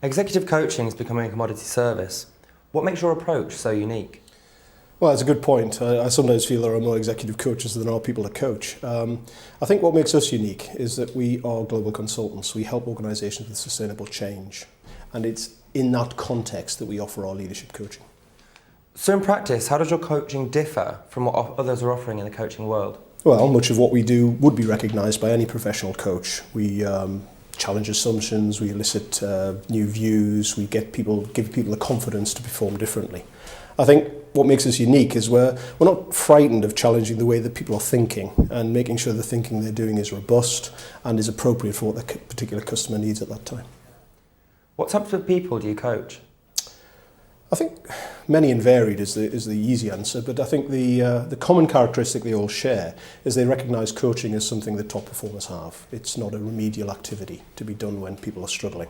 Executive coaching is becoming a commodity service. What makes your approach so unique? Well, that's a good point. I sometimes feel there are more executive coaches than there are people to coach. I think what makes us unique is that we are global consultants. We help organisations with sustainable change. And it's in that context that we offer our leadership coaching. So in practice, how does your coaching differ from what others are offering in the coaching world? Well, much of what we do would be recognised by any professional coach. We challenge assumptions, we elicit new views, we give people the confidence to perform differently. I think what makes us unique is we're not frightened of challenging the way that people are thinking and making sure the thinking they're doing is robust and is appropriate for what the particular customer needs at that time. What types of people do you coach? I think many and varied is the easy answer, but I think the common characteristic they all share is they recognise coaching as something that top performers have. It's not a remedial activity to be done when people are struggling.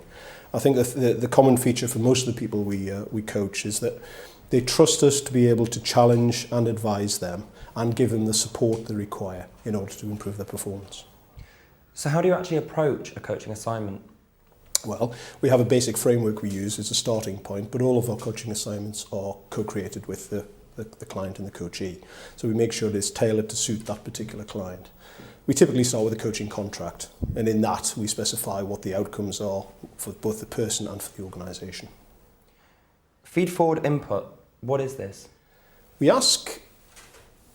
I think the common feature for most of the people we coach is that they trust us to be able to challenge and advise them and give them the support they require in order to improve their performance. So how do you actually approach a coaching assignment? Well, we have a basic framework we use as a starting point, but all of our coaching assignments are co-created with the client and the coachee. So we make sure it is tailored to suit that particular client. We typically start with a coaching contract, and in that we specify what the outcomes are for both the person and for the organisation. Feed-forward input, what is this? We ask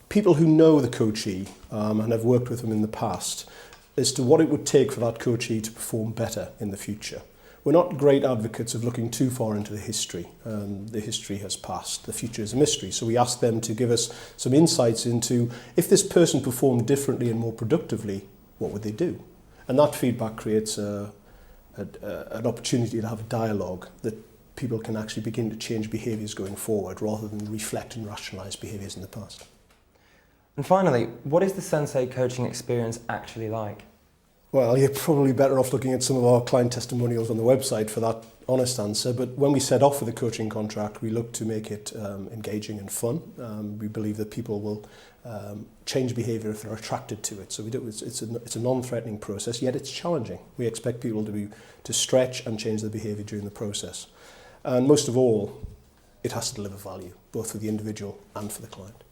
people who know the coachee and have worked with them in the past as to what it would take for that coachee to perform better in the future. We're not great advocates of looking too far into the history. The history has passed, the future is a mystery. So we ask them to give us some insights into if this person performed differently and more productively, what would they do? And that feedback creates an opportunity to have a dialogue that people can actually begin to change behaviours going forward rather than reflect and rationalise behaviours in the past. And finally, what is the Sensei coaching experience actually like? Well, you're probably better off looking at some of our client testimonials on the website for that honest answer. But when we set off with a coaching contract, we look to make it engaging and fun. We believe that people will change behaviour if they're attracted to it. So it's a non-threatening process, yet it's challenging. We expect people to stretch and change their behaviour during the process. And most of all, it has to deliver value, both for the individual and for the client.